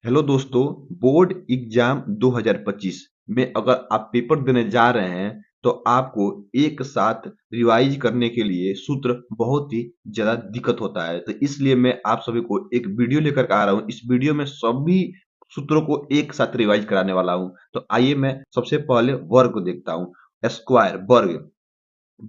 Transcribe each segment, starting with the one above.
Hello दोस्तों, board exam 2025 में अगर आप पेपर देने जा रहे हैं तो आपको एक साथ रिवाइज करने के लिए सूत्र बहुत ही ज़्यादा दिक्कत होता है। तो इसलिए मैं आप सभी को एक वीडियो लेकर के आ रहा हूँ। इस वीडियो में सभी सूत्रों को एक साथ रिवाइज कराने वाला हूँ। तो आइए मैं सबसे पहले वर्ग को देखता हूँ। स्क्वायर वर्ग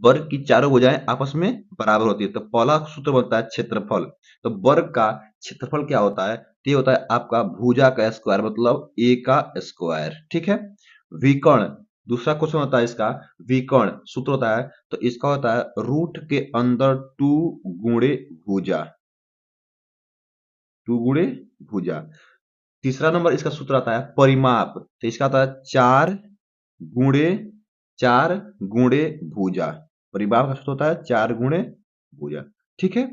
वर्ग की चारों भुजाएं आपस में बराबर होती है। तो पहला सूत्र बनता है क्षेत्रफल। तो वर्ग का क्षेत्रफल क्या होता है? तो ये होता है आपका भुजा का स्क्वायर, मतलब ए का स्क्वायर। ठीक है। विकर्ण दूसरा क्वेश्चन होता है इसका। विकर्ण सूत्र होता है, तो इसका होता है रूट के अंदर टू गुणे भुजा, टू गुणे भुजा। तीसरा नंबर इसका सूत्र आता है परिमाप। तो इसका आता है गुणे चार गुणे भुजा। परिमाप का सूत्र होता है 4 गुणे भुजा। ठीक है।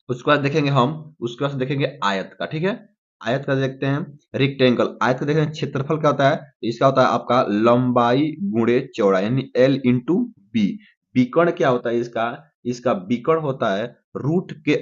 उसके बाद देखेंगे हम, उसके बाद देखेंगे आयत का। ठीक है। आयत का देखते हैं रेक्टेंगल। आयत का देखेंगे क्षेत्रफल क्या होता है? तो इसका होता है आपका लंबाई गुणे चौड़ाई, यानी एल इंटू बी। विकर्ण क्या होता है इसका? इसका विकर्ण होता है रूट के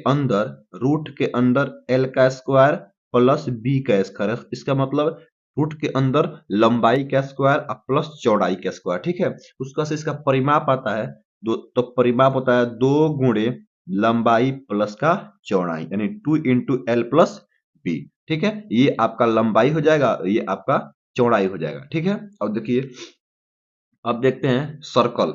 अंदर एल का स्क्वायर प्लस बी का स्क्वायर। इसका मतलब रूट के अंदर लंबाई का स्क्वायर और प्लस चौड़ाई का स्क्वायर। ठीक है। उसका से इसका परिमाप आता है दो, तो परिमाप होता है 2 गुणे लंबाई प्लस का चौड़ाई, यानी 2 इंटू एल प्लस बी। ठीक है। ये आपका लंबाई हो जाएगा, ये आपका चौड़ाई हो जाएगा। ठीक है। अब देखिए, अब देखते हैं सर्कल,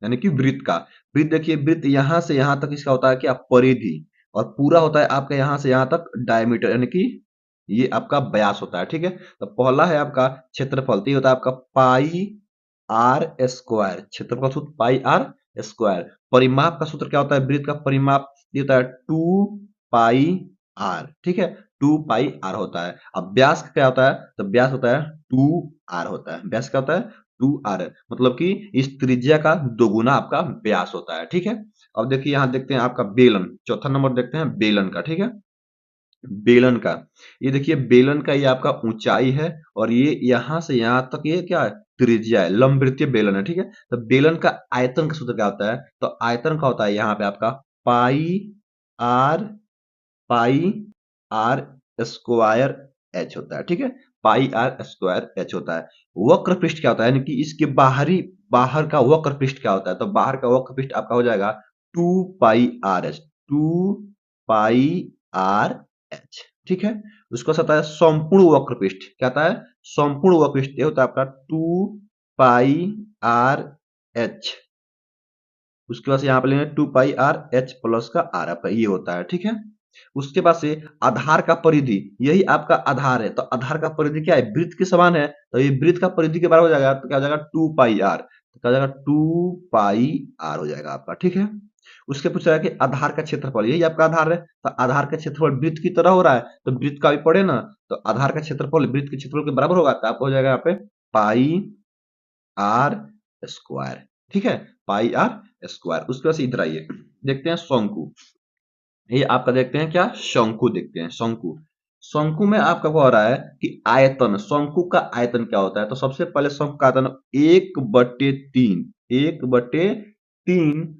यानी कि वृत्त का। वृत्त देखिए, वृत्त यहां से यहां तक इसका होता है क्या? परिधि। और पूरा होता है आपका यहां से यहां तक डायमीटर, यानी कि ये आपका व्यास होता है। ठीक है। तो पहला है आपका क्षेत्रफल। तो ये होता है आपका पाई आर स्क्वायर। क्षेत्रफल का सूत्र पाई आर स्क्वायर। परिमाप का सूत्र क्या होता है? वृत्त का परिमाप ये होता है 2 पाई आर। ठीक है। 2 पाई आर होता है। अब व्यास का क्या होता है? तो व्यास होता है 2 आर होता है। व्यास क्या होता है? 2 आर, मतलब कि इस त्रिज्या का दोगुना आपका व्यास होता है। ठीक है। अब देखिए, यहां देखते हैं आपका बेलन। चौथा नंबर देखते हैं बेलन का। ठीक है। बेलन का, ये देखिए बेलन का, ये आपका ऊंचाई है और ये यहां से यहां तक ये क्या है? त्रिज्या है। लंबवृत्तीय बेलन है। ठीक है। तो बेलन का आयतन का सूत्र क्या होता है? तो आयतन का होता है यहाँ पे आपका pi R, pi are square H होता है। ठीक है। पाई आर स्क्वायर एच होता है। वक्र पृष्ठ क्या होता है, यानी कि इसके बाहर का वक्र पृष्ठ क्या होता है? तो बाहर का वक्र पृष्ठ आपका हो जाएगा 2 पाई आर एच, 2 पाई आर एच। ठीक है। उसको साथ आता है संपूर्ण वक्र पृष्ठ। क्या आता है? संपूर्ण वक्र पृष्ठ ये होता है आपका 2 पाई आर एच। उसके बाद से यहाँ पे लेंगे 2 पाई आर एच प्लस का आर, आपका ये होता है। ठीक है। उसके बाद से आधार का परिधि, यही आपका आधार है। तो आधार का परिधि क्या है? वृत्त के समान है। तो ये वृत्त का परिधि के बराबर हो जाएगा। तो क्या हो जाएगा? 2 पाई आर। तो क्या हो जाएगा? 2 पाई आर हो जाएगा आपका। ठीक है। उसके पूछा है कि आधार का क्षेत्रफल, यही आपका आधार है। तो आधार का क्षेत्रफल वृत्त की तरह हो रहा है, तो वृत्त का भी पढ़े ना। तो आधार का क्षेत्रफल वृत्त के क्षेत्रफल के बराबर होगा। तो आपको हो जाएगा यहाँ पे पाई आर स्क्वायर। ठीक है। Pi are square. उसके बाद से इधर आइए, देखते हैं शंकु। ये आपका देखते हैं क्या? शंकु देखते हैं। शंकु, शंकु में आपका क्या हो रहा है कि आयतन, शंकु का आयतन क्या होता है? तो सबसे पहले शंकु का आयतन 1/3, 1/3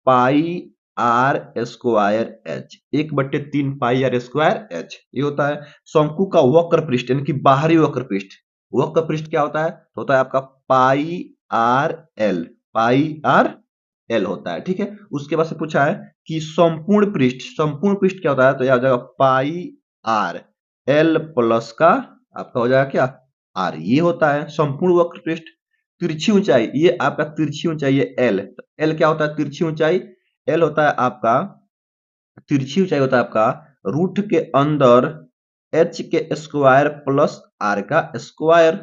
pi are square H, 1/3 pi are square H ये होता है। शंकु का वक्र पृष्ठ, यानी कि बाहरी वक्र पृष्ठ, वक्र पृष्ठ क्या होता है? तो होता है आपका पाई आर एल, पाई आर एल होता है। ठीक है। उसके बाद से पूछा है कि संपूर्ण पृष्ठ, संपूर्ण पृष्ठ क्या होता है? तो यह हो जाएगा पाई आर एल प्लस का आपका हो जाएगा क्या? आर, ये होता है संपूर्ण वक्र पृष्ठ। तिरछी ऊंचाई, ये आपका तिरछी ऊंचाई है एल। तो एल क्या होता है? तिरछी ऊंचाई। एल होता है आपका, तिरछी ऊंचाई होता है आपका रूट के अंदर एच के स्क्वायर प्लस आर का स्क्वायर।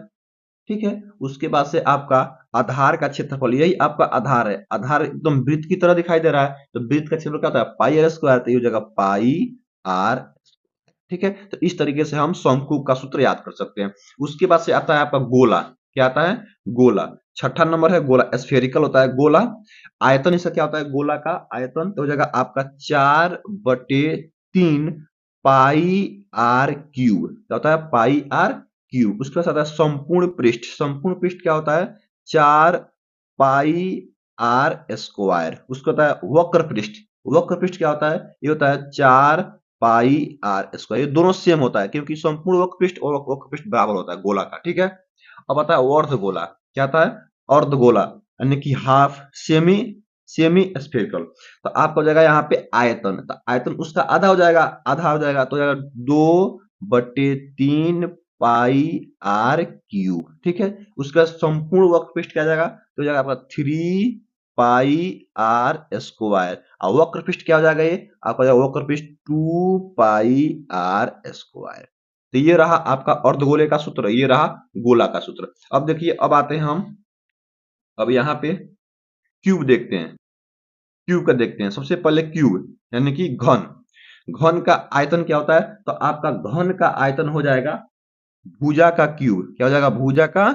ठीक है। उसके बाद से आपका आधार का क्षेत्रफल, यही आपका आधार है। आधार एकदम वृत्त की तरह दिखाई दे रहा है, तो वृत्त का क्षेत्रफल क्या होता है? Pi are square. तो ये हो जाएगा पाई आर। ठीक है। तो इस तरीके से हम शंकु का सूत्र याद कर सकते हैं। उसके बाद से आता है आपका गोला। क्या आता है? गोला। छठा नंबर है गोला। स्फेरिकल होता है गोला। आयतन इसका क्या होता है? गोला का आयतन तो हो जाएगा आपका 4/3 पाई आर क्यूब। क्या होता है? Pi are cube. उसके बाद आता है संपूर्ण पृष्ठ। संपूर्ण पृष्ठ क्या होता है? 4 पाई आर स्क्वायर। उसको होता है वक्र पृष्ठ। वक्र पृष्ठ क्या होता है? ये होता है 4 पाई आर स्क्वायर, ये दोनों सेम होता है क्योंकि संपूर्ण वक्र पृष्ठ और वक्र पृष्ठ बराबर होता है गोला का, ठीक है। अब आता है अर्धगोला, क्या आता है अर्धगोला, यानी कि हाफ, सेमी, सेमी स्फेरिकल। तो आपका हो जाएगा यहाँ पे आयतन, तो आयतन उसका आधा हो जाएगा, आधा हो जाएगा तो हो जाएगा 2/3 पाई आर क्यूब, ठीक है। उसका संपूर्ण वक्र पृष्ठ क्या जाएगा, तो हो जाएगा आपका 3 पाई आर स्क्वायर, और वक्र पृष्ठ क्या हो जाएगा, ये आपका हो जाएगा वक्र पृष्ठ 2 पाई आर स्क्वायर। तो ये रहा आपका अर्धगोले का सूत्र, ये रहा गोला का सूत्र। अब देखिए, अब आते हैं हम, अब यहाँ पे क्यूब देखते हैं, क्यूब का देखते हैं। सबसे पहले क्यूब यानी कि घन, घन का आयतन क्या होता है, तो आपका घन का आयतन हो जाएगा भुजा का क्यूब, क्या हो जाएगा भुजा का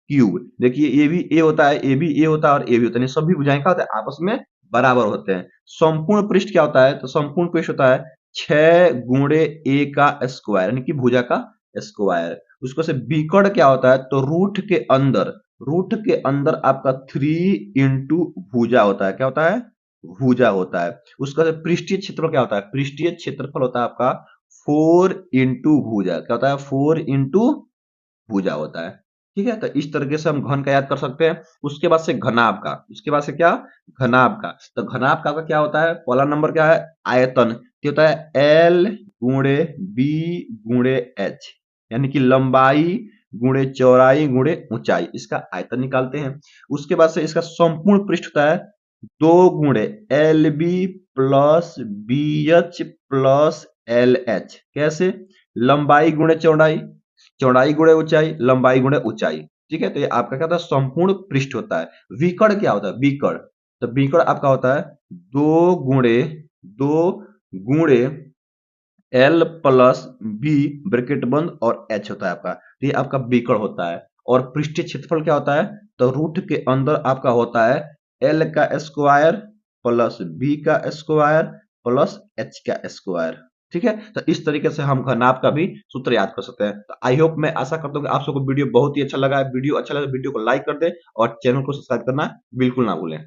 क्यूब। देखिए ये भी ए होता है, ए भी ए होता है और ए भी होता है, सभी भुजाएं क्या होता है आपस में बराबर होते हैं। संपूर्ण पृष्ठ क्या होता है, तो संपूर्ण पृष्ठ होता है 6 गुणे ए का स्क्वायर, यानी कि भुजा का स्क्वायर। उसको से विकर्ण क्या होता है, तो रूट के अंदर, रूट के अंदर आपका 3 इंटू भुजा होता है, क्या होता है भुजा होता है। उसका से पृष्ठीय क्षेत्रफल क्या होता है, पृष्ठीय क्षेत्रफल होता है आपका 4 इंटू भुजा, क्या होता है 4 इंटू भुजा होता है, ठीक है। तो इस तरीके से हम घन का याद कर सकते हैं। उसके बाद से घनाभ का, उसके बाद से क्या घनाभ का, तो घनाभ का क्या होता है, पहला नंबर क्या है आयतन, क्या होता है एल गुणे बी गुणे एच, यानी कि लंबाई गुणे चौड़ाई गुणे ऊंचाई, इसका आयतन निकालते हैं। उसके बाद से इसका संपूर्ण पृष्ठ होता है 2 गुणे l b plus b h plus l h, कैसे लंबाई गुणे चौड़ाई, चौड़ाई गुणे ऊंचाई, लंबाई गुणे ऊंचाई, ठीक है। तो ये आपका क्या होता है संपूर्ण पृष्ठ होता है। विकर्ण क्या होता है, विकर्ण, तो विकर्ण आपका होता है 2 गुणे एल प्लस बी ब्रैकेट बंद और एच होता है आपका, तो ये आपका विकर्ण होता है। और पृष्ठीय क्षेत्रफल क्या होता है, तो रूट के अंदर आपका होता है एल का स्क्वायर प्लस बी का स्क्वायर प्लस एच का स्क्वायर, ठीक है। तो इस तरीके से हम घनाभ का भी सूत्र याद कर सकते हैं। तो आई होप, मैं आशा करता हूँ कि आप सबको वीडियो बहुत ही अच्छा लगा है। वीडियो अच्छा लगा तो वीडियो को लाइक कर दें और चैनल को सब्सक्राइब करना बिल्कुल ना भूलें।